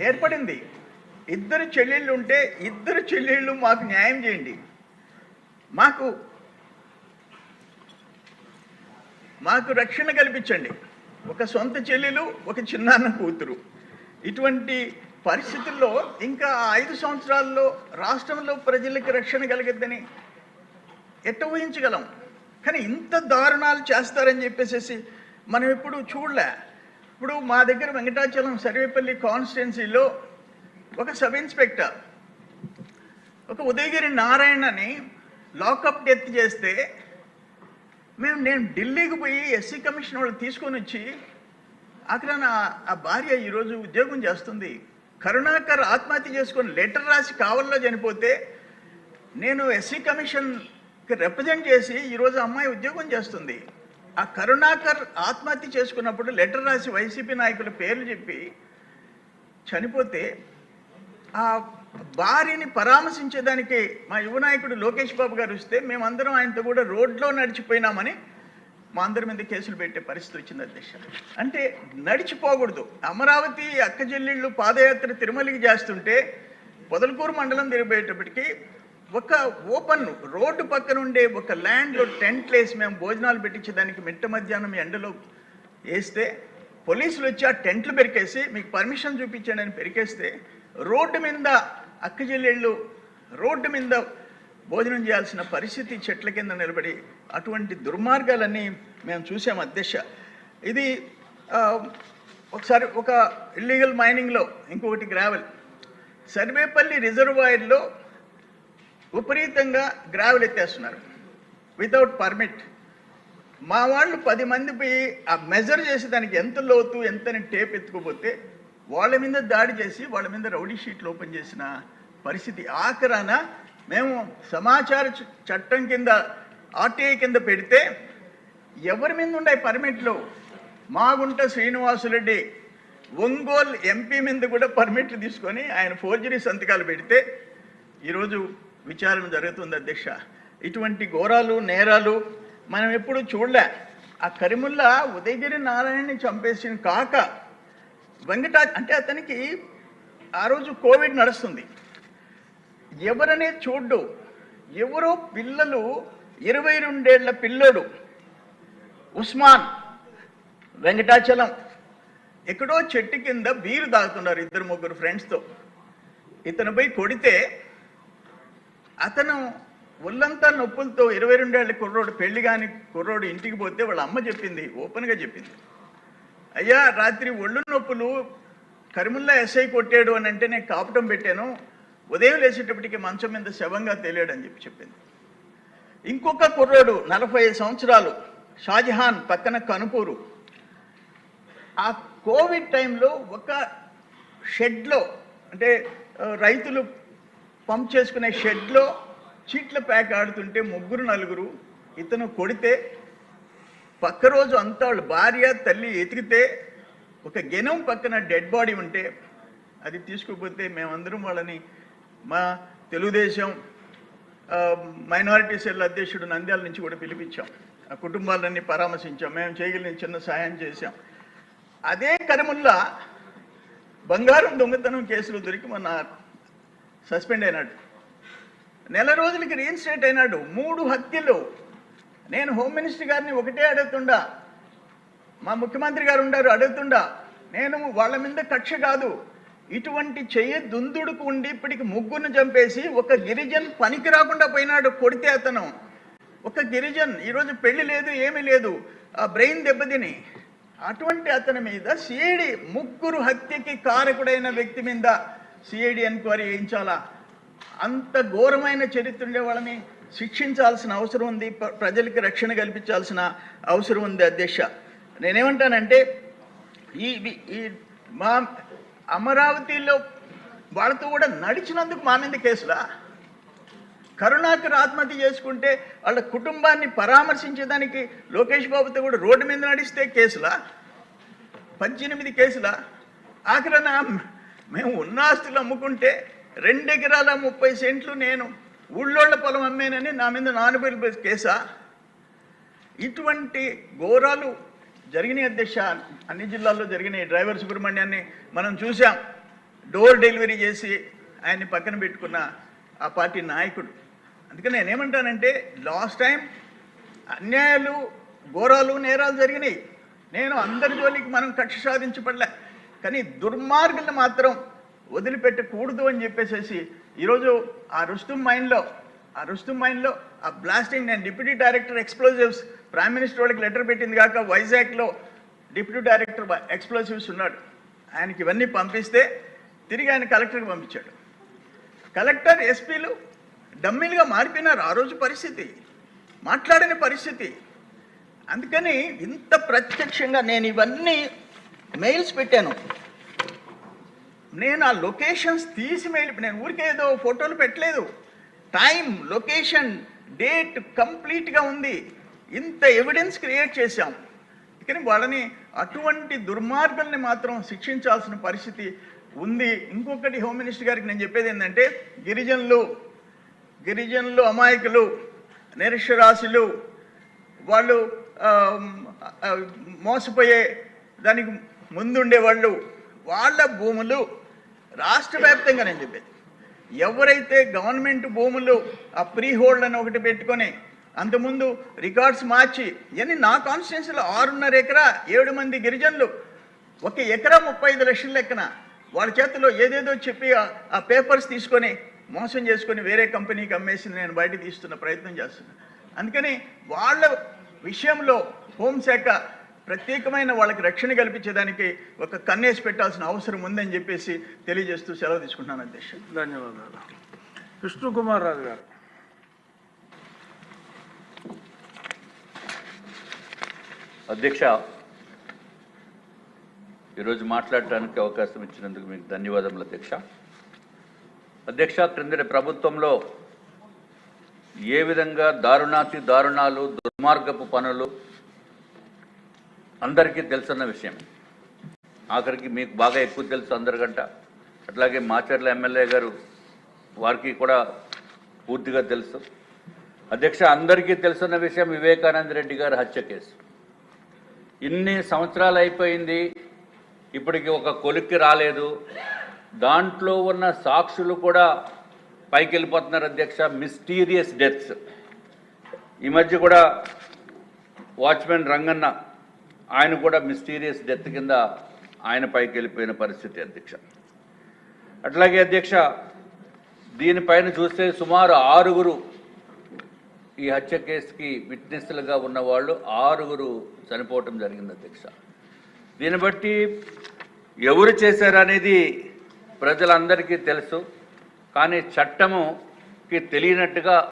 ఏర్పడింది. ఇద్దరు చెల్లెళ్ళు ఉంటే ఇద్దరు చెల్లెళ్ళు మాకు న్యాయం చేయండి, మాకు రక్షణ కల్పించండి. ఒక సొంత చెల్లెలు, ఒక చిన్నాన్న కూతురు. ఇటువంటి పరిస్థితుల్లో ఇంకా 5 సంవత్సరాల్లో రాష్ట్రంలో ప్రజలకి రక్షణ కలిగద్దని ఎట్ట ఊహించగలం? కానీ ఇంత దారుణాలు చేస్తారని చెప్పేసి మనం ఎప్పుడు చూడలే. ఇప్పుడు మా దగ్గర వెంకటాచలం సర్వేపల్లి కాన్స్టిట్యున్సీలో ఒక సబ్ ఇన్స్పెక్టర్ ఒక ఉదయగిరి నారాయణని లాకప్ డెత్ చేస్తే నేను ఢిల్లీకి పోయి ఎస్సీ కమిషన్ వాళ్ళు తీసుకొని వచ్చి అక్కడ ఆ భార్య ఈరోజు ఉద్యోగం చేస్తుంది. కరుణాకర్ ఆత్మహత్య చేసుకొని లెటర్ రాసి కావల్లో చనిపోతే నేను ఎస్సీ కమిషన్కి రిప్రజెంట్ చేసి ఈరోజు అమ్మాయి ఉద్యోగం చేస్తుంది. ఆ కరుణాకర్ ఆత్మహత్య చేసుకున్నప్పుడు లెటర్ రాసి వైసీపీ నాయకుల పేర్లు చెప్పి చనిపోతే ఆ భార్యని పరామర్శించేదానికి మా యువ నాయకుడు లోకేష్ బాబు గారు వస్తే మేమందరం ఆయనతో కూడా రోడ్లో నడిచిపోయినామని మా అందరి మీద కేసులు పెట్టే పరిస్థితి వచ్చింది అధ్యక్ష. అంటే నడిచిపోకూడదు. అమరావతి అక్కచెల్లెళ్ళు పాదయాత్ర తిరుమలకి చేస్తుంటే పొదలకూరు మండలం తిరిగిపోయేటప్పటికి ఒక ఓపెన్ రోడ్డు పక్కన ఉండే ఒక ల్యాండ్లో టెంట్లు వేసి మేము భోజనాలు పెట్టించేదానికి మిట్ట మధ్యాహ్నం ఎండలో వేస్తే పోలీసులు వచ్చి ఆ టెంట్లు పెరికేసి మీకు పర్మిషన్ చూపించండి అని పెరికేస్తే రోడ్డు మీద అక్కచెల్లెళ్ళు రోడ్డు మీద భోజనం చేయాల్సిన పరిస్థితి చెట్ల కింద నిలబడి అటువంటి దుర్మార్గాలన్నీ మేము చూసాం అధ్యక్ష. ఇది ఒకసారి ఒక ఇల్లీగల్ మైనింగ్లో ఇంకొకటి గ్రావెల్ సర్వేపల్లి రిజర్వాయర్లో విపరీతంగా గ్రావెల్ ఎత్తేస్తున్నారు వితౌట్ పర్మిట్. మా వాళ్ళు 10 మంది పోయి ఆ మెజర్ చేసి దానికి ఎంత లోతు ఎంతని టేప్ ఎత్తుకోపోతే వాళ్ళ మీద దాడి చేసి వాళ్ళ మీద రౌడీ షీట్లు ఓపెన్ చేసిన పరిస్థితి. ఆఖరాన మేము సమాచార చట్టం కింద ఆర్టీఐ కింద పెడితే ఎవరి మీద ఉండే పర్మిట్లు మాగుంట శ్రీనివాసురెడ్డి ఒంగోలు ఎంపీ మీద కూడా పర్మిట్లు తీసుకొని ఆయన ఫోర్జరీ సంతకాలు పెడితే ఈరోజు విచారణ జరుగుతుంది అధ్యక్ష. ఇటువంటి ఘోరాలు నేరాలు మనం ఎప్పుడు చూడలే. ఆ కరిముల్లా ఉదయగిరి నారాయణని చంపేసిన కాక అంటే అతనికి ఆ రోజు కోవిడ్ నడుస్తుంది, ఎవరనే చూడ్డు. ఎవరో పిల్లలు 22 ఏళ్ల పిల్లోడు ఉస్మాన్ వెంకటాచలం ఎక్కడో చెట్టు కింద బీరు తాగుతున్నారు 2-3 ఫ్రెండ్స్తో. ఇతను పోయి కొడితే అతను ఒళ్ళంతా నొప్పులతో 22 ఏళ్ళ కుర్రోడు పెళ్లి కాని కుర్రోడు ఇంటికి పోతే వాళ్ళ అమ్మ చెప్పింది, ఓపెన్గా చెప్పింది, అయ్యా రాత్రి ఒళ్ళు నొప్పులు కరిముల్లా ఎస్ఐ కొట్టాడు అని అంటే నేను కాపటం పెట్టాను, ఉదయం లేచేటప్పటికి మంచం మీద శవంగా తేలాడు అని చెప్పింది. ఇంకొక కుర్రోడు 45 సంవత్సరాలు షాజహాన్ పక్కన కనుపూరు, ఆ కోవిడ్ టైంలో ఒక షెడ్లో అంటే రైతులు పంప్ చేసుకునే షెడ్లో చీట్ల ప్యాక్ ఆడుతుంటే 3-4 ఇతను కొడితే పక్క రోజు అంతా వాళ్ళ భార్య తల్లి ఎతికితే ఒక గెనం పక్కన డెడ్ బాడీ ఉంటే అది తీసుకుపోతే మేమందరం వాళ్ళని మా తెలుగుదేశం మైనారిటీ సెల్ అధ్యక్షుడు నంద్యాల నుంచి కూడా పిలిపించాం. ఆ కుటుంబాలన్నీ పరామర్శించాం, మేము చేయగలిగిన చిన్న సాయం చేశాం. అదే కరిముల్లా బంగారం దొంగతనం కేసులో దొరికి మొన్న సస్పెండ్ అయినాడు, నెల రోజులకి రీఇన్స్టేట్ అయినాడు. 3 హత్యలు. నేను హోమ్ మినిస్టర్ గారిని ఒకటే అడుగుతుండా, మా ముఖ్యమంత్రి గారు ఉండారు అడుగుతుండా, నేను వాళ్ళ మీద కక్ష కాదు, ఇటువంటి దుందుడుకు ఉండి ఇప్పటికి 3 చంపేసి ఒక గిరిజన్ పనికి రాకుండా పోయినాడు కొడితే అతను. ఒక గిరిజన్ ఈరోజు పెళ్లి లేదు ఏమీ లేదు, ఆ బ్రెయిన్ దెబ్బతిని అటువంటి అతని మీద సిఐడి 3 హత్యకి కారకుడైన వ్యక్తి మీద సిఐడి ఎంక్వైరీ చేయించాలా? అంత ఘోరమైన చరిత్ర ఉండే వాళ్ళని శిక్షించాల్సిన అవసరం ఉంది, ప్రజలకి రక్షణ కల్పించాల్సిన అవసరం ఉంది అధ్యక్ష. నేనేమంటానంటే ఈ మా అమరావతిలో వాళ్ళతో కూడా నడిచినందుకు మా మీద కేసులా? కరుణాకర్ ఆత్మహత్య చేసుకుంటే వాళ్ళ కుటుంబాన్ని పరామర్శించేదానికి లోకేష్ బాబుతో కూడా రోడ్డు మీద నడిస్తే కేసులా? 18 కేసులా? ఆఖరణ మేము ఉన్న ఆస్తులు అమ్ముకుంటే 2 ఎకరాల 30 సెంట్లు నేను ఊళ్ళోళ్ళ పొలం అమ్మేనని నా మీద 4 కేసా? ఇటువంటి ఘోరాలు జరిగినాయి అధ్యక్ష. అన్ని జిల్లాల్లో జరిగినాయి. డ్రైవర్ సుబ్రహ్మణ్యాన్ని మనం చూసాం. డోర్ డెలివరీ చేసి ఆయన్ని పక్కన పెట్టుకున్న ఆ పార్టీ నాయకుడు. అందుకని నేనేమంటానంటే లాస్ట్ టైం అన్యాయాలు, ఘోరాలు, నేరాలు జరిగినాయి. నేను అందరి జోలికి మనం కక్ష సాధించబడలే, కానీ దుర్మార్గులను మాత్రం వదిలిపెట్టకూడదు అని చెప్పేసి ఈరోజు ఆ రుస్తుం మైన్లో ఆ బ్లాస్టింగ్, నేను deputy director explosives prime minister వాళ్ళకి లెటర్ పెట్టింది కాక వైజాగ్లో డిప్యూటీ డైరెక్టర్ ఎక్స్ప్లోజివ్స్ ఉన్నాడు. ఆయనకి ఇవన్నీ పంపిస్తే తిరిగి ఆయన కలెక్టర్కి పంపించాడు. కలెక్టర్, ఎస్పీలు డమ్మీలుగా మారిపోయినారు. ఆ రోజు పరిస్థితి, మాట్లాడని పరిస్థితి. అందుకని ఇంత ప్రత్యక్షంగా నేను ఇవన్నీ మెయిల్స్ పెట్టాను. నేను ఆ లొకేషన్స్ తీసి నేను ఊరికే ఏదో ఫోటోలు పెట్టలేదు. టైం, లొకేషన్, డేట్ కంప్లీట్గా ఉంది. ఇంత ఎవిడెన్స్ క్రియేట్ చేశాం. కానీ వాళ్ళని, అటువంటి దుర్మార్గుల్ని మాత్రం శిక్షించాల్సిన పరిస్థితి ఉంది. ఇంకొకటి హోమ్ మినిస్టర్ గారికి నేను చెప్పేది ఏంటంటే, గిరిజనులు అమాయకులు, నిరక్షరాస్యులు, వాళ్ళు మోసపోయే దానికి ముందుండే వాళ్ళు, వాళ్ళ భూములు రాష్ట్ర వ్యాప్తంగా, నేను చెప్పేది, ఎవరైతే గవర్నమెంట్ భూములు ఆ ప్రీ హోల్డ్ అని ఒకటి పెట్టుకొని అంతకుముందు రికార్డ్స్ మార్చి, ఇవన్నీ నా కాన్స్టిట్యున్సీలో 6.5 ఎకరా 7 మంది గిరిజనులు 1 ఎకరా 35 లక్షల లెక్కన వాళ్ళ చేతిలో ఏదేదో చెప్పి ఆ పేపర్స్ తీసుకొని మోసం చేసుకొని వేరే కంపెనీకి అమ్మేసి నేను బయట తీస్తున్న ప్రయత్నం చేస్తున్నాను. అందుకని వాళ్ళ విషయంలో హోంశాఖ ప్రత్యేకమైన వాళ్ళకి రక్షణ కల్పించేదానికి ఒక కన్నేసి పెట్టాల్సిన అవసరం ఉందని చెప్పేసి తెలియజేస్తూ సెలవు తీసుకుంటున్నాను అధ్యక్ష. ధన్యవాదాలు. విష్ణుకుమార్ రాజు గారు. అధ్యక్ష, ఈరోజు మాట్లాడటానికి అవకాశం ఇచ్చినందుకు మీకు ధన్యవాదములు అధ్యక్ష. అధ్యక్ష, క్రిందటి ప్రభుత్వంలో ఏ విధంగా దారుణాలు, దుర్మార్గపు పనులు అందరికీ తెలుసున్న విషయం. ఆఖరికి మీకు బాగా ఎక్కువ తెలుసు అందరికంట. అట్లాగే మాచర్ల ఎమ్మెల్యే గారు, వారికి కూడా పూర్తిగా తెలుసు. అధ్యక్ష, అందరికీ తెలుసున్న విషయం వివేకానంద రెడ్డి గారి హత్య కేసు. ఇన్ని సంవత్సరాలు అయిపోయింది, ఇప్పటికి ఒక కొలిక్కి రాలేదు. దాంట్లో ఉన్న సాక్షులు కూడా పైకి వెళ్ళిపోతున్నారు అధ్యక్ష. Mysterious deaths. ఈ మధ్య కూడా వాచ్మెన్ రంగన్న, ఆయన కూడా మిస్టీరియస్ డెత్ కింద ఆయన పైకి వెళ్ళిపోయిన పరిస్థితి అధ్యక్ష. అట్లాగే అధ్యక్ష, దీనిపైన చూస్తే సుమారు 6 ఈ హత్య కేసుకి విట్నెస్లుగా ఉన్న వాళ్ళు 6 చనిపోవటం జరిగింది అధ్యక్ష. దీన్ని బట్టి ఎవరు చేశారనేది ప్రజలందరికీ తెలుసు, కానీ చట్టముకి తెలియనట్టుగా